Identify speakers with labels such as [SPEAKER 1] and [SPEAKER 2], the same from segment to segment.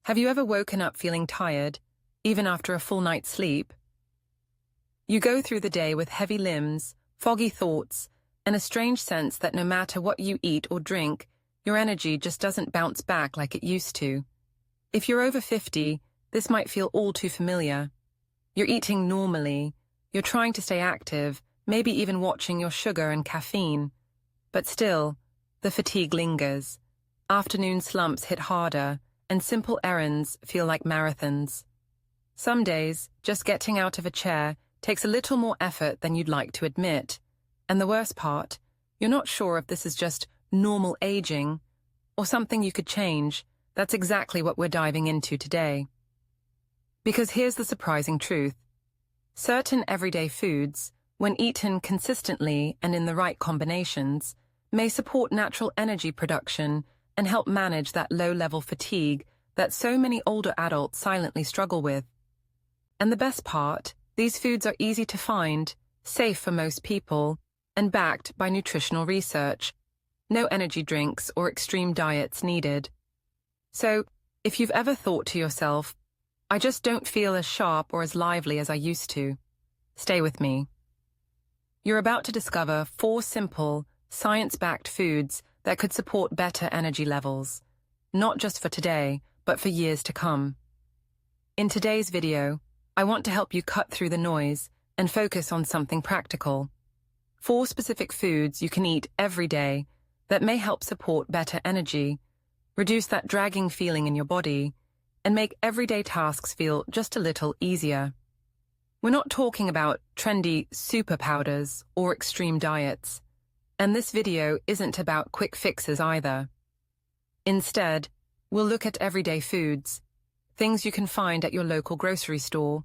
[SPEAKER 1] Have you ever woken up feeling tired, even after a full night's sleep? You go through the day with heavy limbs, foggy thoughts, and a strange sense that no matter what you eat or drink, your energy just doesn't bounce back like it used to. If you're over 50, this might feel all too familiar. You're eating normally, you're trying to stay active, maybe even watching your sugar and caffeine. But still, the fatigue lingers. Afternoon slumps hit harder, and simple errands feel like marathons. Some days, just getting out of a chair takes a little more effort than you'd like to admit. And the worst part, you're not sure if this is just normal aging or something you could change. That's exactly what we're diving into today. Because here's the surprising truth. Certain everyday foods, when eaten consistently and in the right combinations, may support natural energy production and help manage that low-level fatigue that so many older adults silently struggle with. And the best part, these foods are easy to find, safe for most people, and backed by nutritional research. No energy drinks or extreme diets needed. So, if you've ever thought to yourself, I just don't feel as sharp or as lively as I used to, stay with me. You're about to discover 4 simple, science-backed foods that could support better energy levels, not just for today, but for years to come. In today's video, I want to help you cut through the noise and focus on something practical. 4 specific foods you can eat every day that may help support better energy, reduce that dragging feeling in your body, and make everyday tasks feel just a little easier. We're not talking about trendy super powders or extreme diets. And this video isn't about quick fixes either. Instead, we'll look at everyday foods, things you can find at your local grocery store,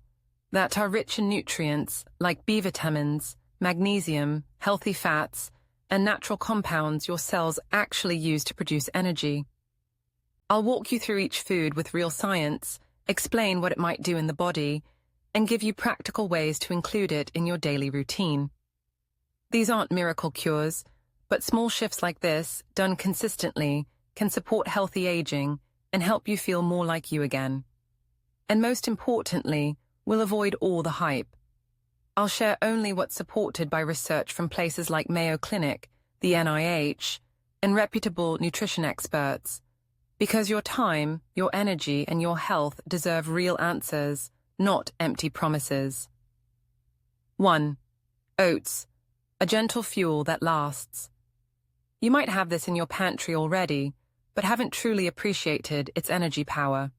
[SPEAKER 1] that are rich in nutrients like B vitamins, magnesium, healthy fats, and natural compounds your cells actually use to produce energy. I'll walk you through each food with real science, explain what it might do in the body, and give you practical ways to include it in your daily routine. These aren't miracle cures, but small shifts like this, done consistently, can support healthy aging and help you feel more like you again. And most importantly, we'll avoid all the hype. I'll share only what's supported by research from places like Mayo Clinic, the NIH, and reputable nutrition experts. Because your time, your energy, and your health deserve real answers, not empty promises. 1. Oats. A gentle fuel that lasts. You might have this in your pantry already, but haven't truly appreciated its energy power.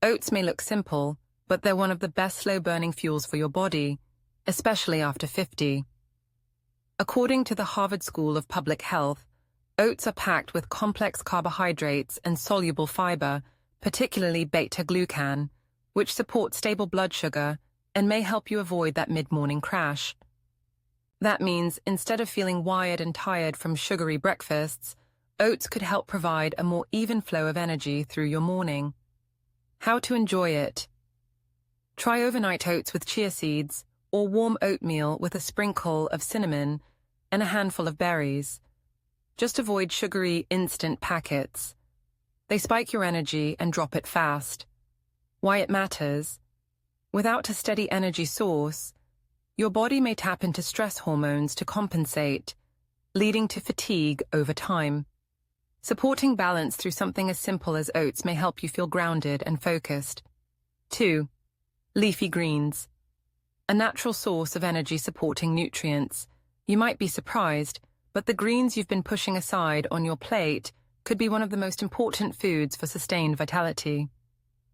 [SPEAKER 1] Oats may look simple, but they're one of the best slow-burning fuels for your body, especially after 50. According to the Harvard School of Public Health, oats are packed with complex carbohydrates and soluble fiber, particularly beta-glucan, which supports stable blood sugar and may help you avoid that mid-morning crash. That means instead of feeling wired and tired from sugary breakfasts, oats could help provide a more even flow of energy through your morning. How to enjoy it? Try overnight oats with chia seeds or warm oatmeal with a sprinkle of cinnamon and a handful of berries. Just avoid sugary instant packets. They spike your energy and drop it fast. Why it matters? Without a steady energy source, your body may tap into stress hormones to compensate, leading to fatigue over time. Supporting balance through something as simple as oats may help you feel grounded and focused. 2. Leafy greens. A natural source of energy-supporting nutrients. You might be surprised, but the greens you've been pushing aside on your plate could be one of the most important foods for sustained vitality.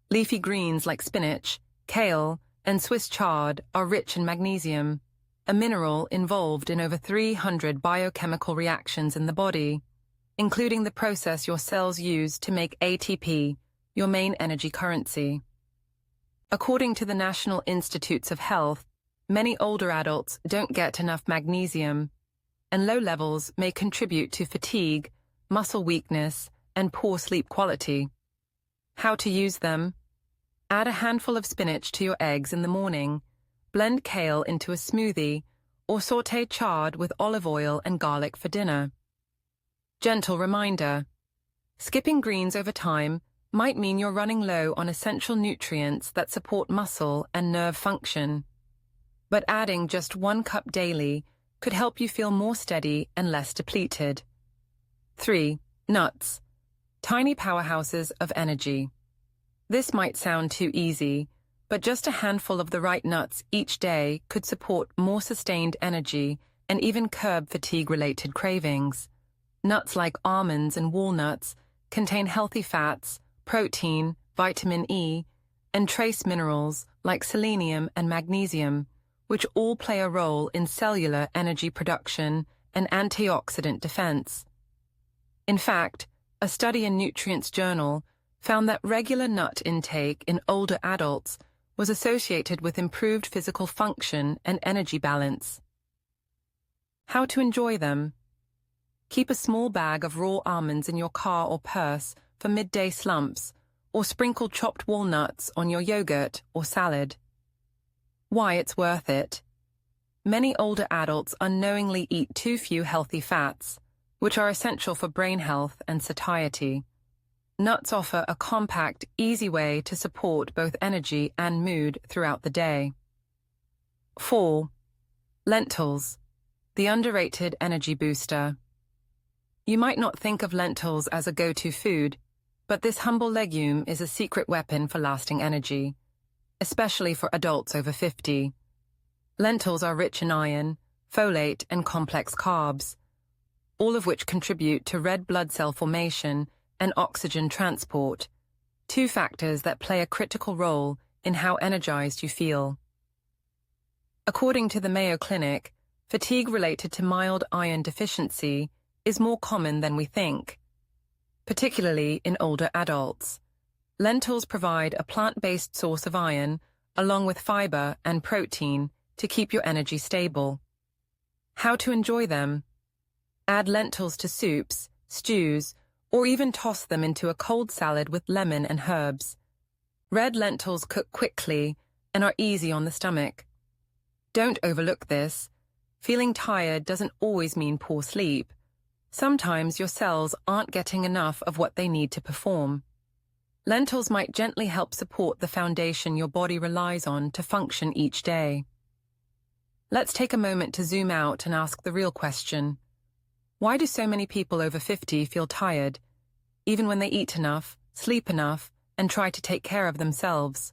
[SPEAKER 1] Leafy greens like spinach, kale, and Swiss chard are rich in magnesium, a mineral involved in over 300 biochemical reactions in the body, including the process your cells use to make ATP, your main energy currency. According to the National Institutes of Health, many older adults don't get enough magnesium, and low levels may contribute to fatigue, muscle weakness, and poor sleep quality. How to use them? Add a handful of spinach to your eggs in the morning, blend kale into a smoothie, or sauté chard with olive oil and garlic for dinner. Gentle reminder: skipping greens over time might mean you're running low on essential nutrients that support muscle and nerve function. But adding just 1 cup daily could help you feel more steady and less depleted. 3. Nuts. Tiny powerhouses of energy. This might sound too easy, but just a handful of the right nuts each day could support more sustained energy and even curb fatigue-related cravings. Nuts like almonds and walnuts contain healthy fats, protein, vitamin E, and trace minerals like selenium and magnesium, which all play a role in cellular energy production and antioxidant defense. In fact, a study in Nutrients Journal found that regular nut intake in older adults was associated with improved physical function and energy balance. How to enjoy them? Keep a small bag of raw almonds in your car or purse for midday slumps, or sprinkle chopped walnuts on your yogurt or salad. Why it's worth it? Many older adults unknowingly eat too few healthy fats, which are essential for brain health and satiety. Nuts offer a compact, easy way to support both energy and mood throughout the day. 4. Lentils, the underrated energy booster. You might not think of lentils as a go-to food, but this humble legume is a secret weapon for lasting energy, especially for adults over 50. Lentils are rich in iron, folate, and complex carbs, all of which contribute to red blood cell formation and oxygen transport, 2 factors that play a critical role in how energized you feel. According to the Mayo Clinic, fatigue related to mild iron deficiency is more common than we think, particularly in older adults. Lentils provide a plant-based source of iron, along with fiber and protein, to keep your energy stable. How to enjoy them? Add lentils to soups, stews, or even toss them into a cold salad with lemon and herbs. Red lentils cook quickly and are easy on the stomach. Don't overlook this. Feeling tired doesn't always mean poor sleep. Sometimes your cells aren't getting enough of what they need to perform. Lentils might gently help support the foundation your body relies on to function each day. Let's take a moment to zoom out and ask the real question. Why do so many people over 50 feel tired, even when they eat enough, sleep enough, and try to take care of themselves?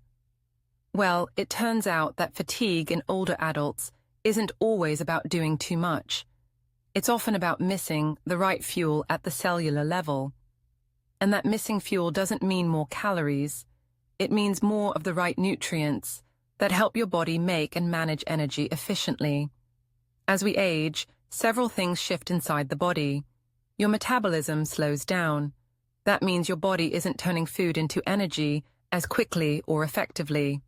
[SPEAKER 1] Well, it turns out that fatigue in older adults isn't always about doing too much. It's often about missing the right fuel at the cellular level. And that missing fuel doesn't mean more calories. It means more of the right nutrients that help your body make and manage energy efficiently. As we age, several things shift inside the body. Your metabolism slows down. That means your body isn't turning food into energy as quickly or effectively.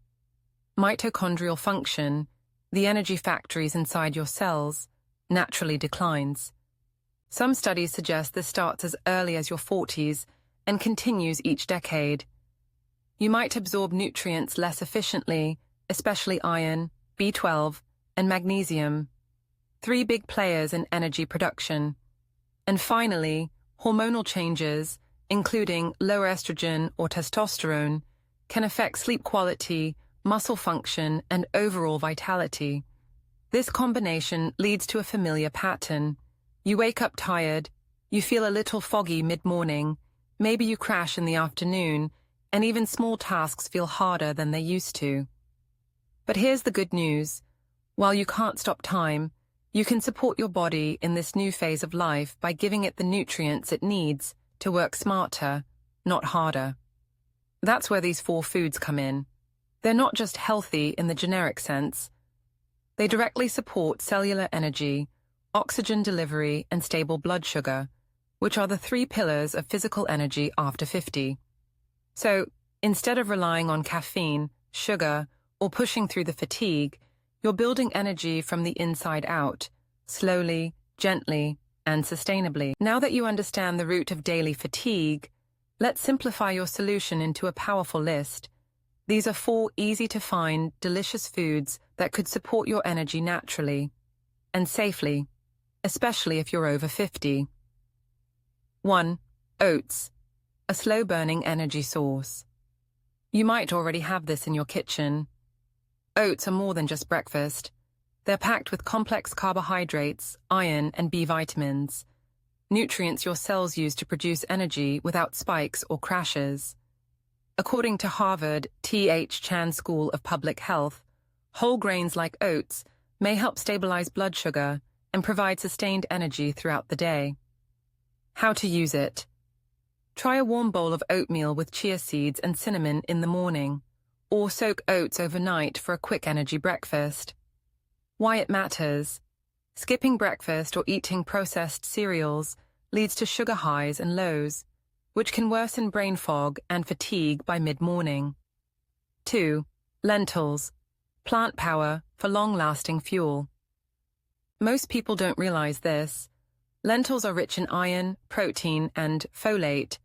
[SPEAKER 1] Mitochondrial function, the energy factories inside your cells, naturally declines. Some studies suggest this starts as early as your 40s and continues each decade. You might absorb nutrients less efficiently, especially iron, B12, and magnesium, 3 big players in energy production. And finally, hormonal changes, including lower estrogen or testosterone, can affect sleep quality, muscle function, and overall vitality. This combination leads to a familiar pattern. You wake up tired, you feel a little foggy mid-morning, maybe you crash in the afternoon, and even small tasks feel harder than they used to. But here's the good news. While you can't stop time, you can support your body in this new phase of life by giving it the nutrients it needs to work smarter, not harder. That's where these 4 foods come in. They're not just healthy in the generic sense. They directly support cellular energy, oxygen delivery, and stable blood sugar, which are the 3 pillars of physical energy after 50. So, instead of relying on caffeine, sugar, or pushing through the fatigue, you're building energy from the inside out, slowly, gently, and sustainably. Now that you understand the root of daily fatigue, let's simplify your solution into a powerful list. These are 4 easy-to-find, delicious foods that could support your energy naturally and safely, especially if you're over 50. 1. Oats. a slow-burning energy source. You might already have this in your kitchen. Oats are more than just breakfast. They're packed with complex carbohydrates, iron, and B vitamins, nutrients your cells use to produce energy without spikes or crashes. According to Harvard T.H. Chan School of Public Health, whole grains like oats may help stabilize blood sugar and provide sustained energy throughout the day. How to use it. Try a warm bowl of oatmeal with chia seeds and cinnamon in the morning, or soak oats overnight for a quick energy breakfast. Why it matters. Skipping breakfast or eating processed cereals leads to sugar highs and lows, which can worsen brain fog and fatigue by mid-morning. 2. Lentils. Plant power for long-lasting fuel. Most people don't realize this. Lentils are rich in iron, protein, and folate,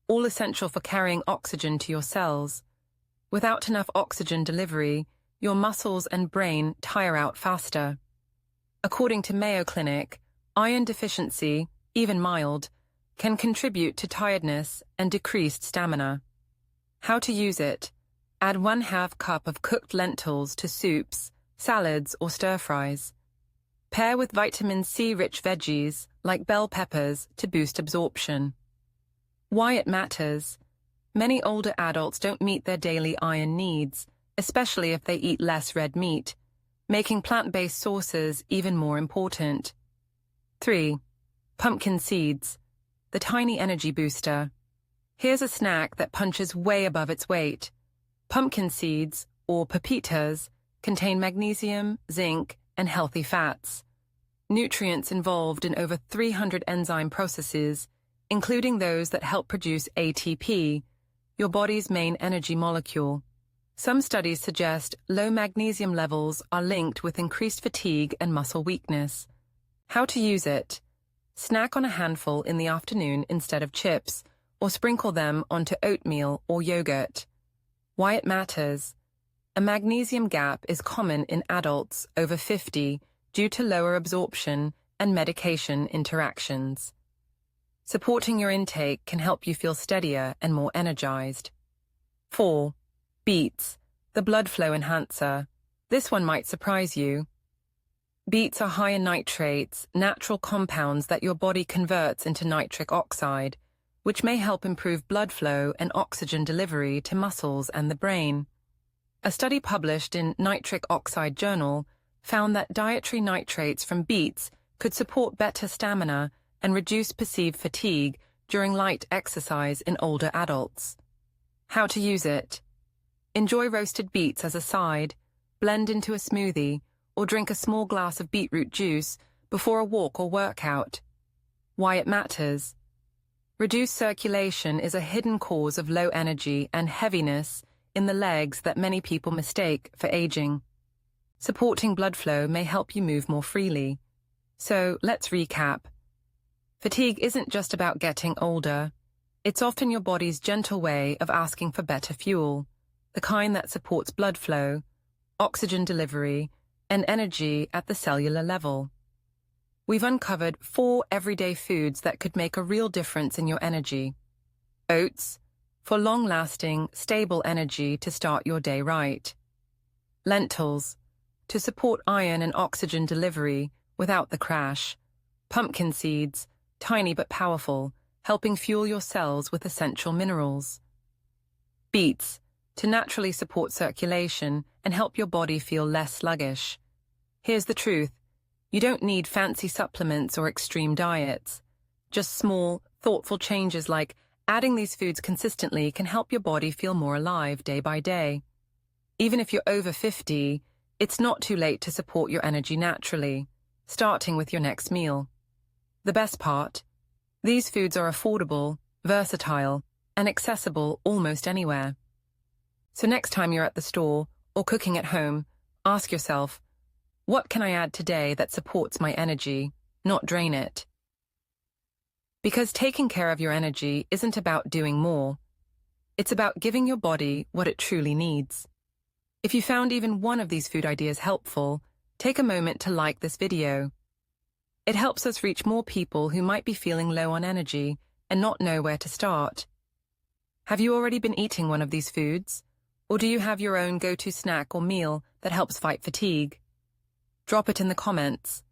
[SPEAKER 1] all essential for carrying oxygen to your cells. Without enough oxygen delivery, your muscles and brain tire out faster. According to Mayo Clinic, iron deficiency, even mild, can contribute to tiredness and decreased stamina. How to use it. Add 1/2 cup of cooked lentils to soups, salads, or stir-fries. Pair with vitamin C-rich veggies like bell peppers to boost absorption. Why it matters. Many older adults don't meet their daily iron needs, especially if they eat less red meat, making plant-based sources even more important. 3. Pumpkin seeds. The tiny energy booster. Here's a snack that punches way above its weight. Pumpkin seeds, or pepitas, contain magnesium, zinc, and healthy fats. Nutrients involved in over 300 enzyme processes, including those that help produce ATP, your body's main energy molecule. Some studies suggest low magnesium levels are linked with increased fatigue and muscle weakness. How to use it. Snack on a handful in the afternoon instead of chips, or sprinkle them onto oatmeal or yogurt. Why it matters. A magnesium gap is common in adults over 50 due to lower absorption and medication interactions. Supporting your intake can help you feel steadier and more energized. 4. Beets, the blood flow enhancer. This one might surprise you. Beets are high in nitrates, natural compounds that your body converts into nitric oxide, which may help improve blood flow and oxygen delivery to muscles and the brain. A study published in Nitric Oxide Journal found that dietary nitrates from beets could support better stamina and reduce perceived fatigue during light exercise in older adults. How to use it. Enjoy roasted beets as a side, blend into a smoothie, or drink a small glass of beetroot juice before a walk or workout. Why it matters. Reduced circulation is a hidden cause of low energy and heaviness in the legs that many people mistake for aging. Supporting blood flow may help you move more freely. So let's recap. Fatigue isn't just about getting older. It's often your body's gentle way of asking for better fuel, the kind that supports blood flow, oxygen delivery, and energy at the cellular level. We've uncovered 4 everyday foods that could make a real difference in your energy. Oats, for long-lasting, stable energy to start your day right. Lentils, to support iron and oxygen delivery without the crash. Pumpkin seeds, tiny but powerful, helping fuel your cells with essential minerals. Beets, to naturally support circulation and help your body feel less sluggish. Here's the truth. You don't need fancy supplements or extreme diets. Just small, thoughtful changes like adding these foods consistently can help your body feel more alive day by day. Even if you're over 50, it's not too late to support your energy naturally, starting with your next meal. The best part? These foods are affordable, versatile, and accessible almost anywhere. So next time you're at the store or cooking at home, ask yourself, what can I add today that supports my energy, not drain it? Because taking care of your energy isn't about doing more. It's about giving your body what it truly needs. If you found even one of these food ideas helpful, take a moment to like this video. It helps us reach more people who might be feeling low on energy and not know where to start. Have you already been eating one of these foods? Or do you have your own go-to snack or meal that helps fight fatigue? Drop it in the comments.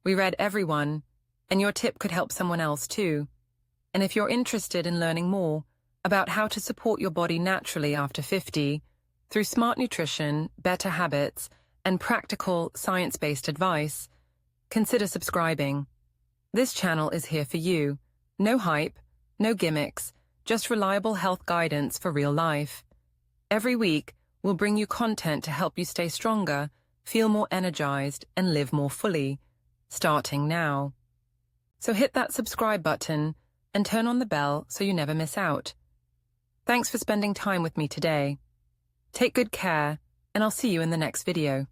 [SPEAKER 1] We read everyone, and your tip could help someone else too. And if you're interested in learning more about how to support your body naturally after 50, through smart nutrition, better habits, and practical, science-based advice, consider subscribing. This channel is here for you. No hype, no gimmicks, just reliable health guidance for real life. Every week, we'll bring you content to help you stay stronger, feel more energized, and live more fully, starting now. So hit that subscribe button and turn on the bell so you never miss out. Thanks for spending time with me today. Take good care, and I'll see you in the next video.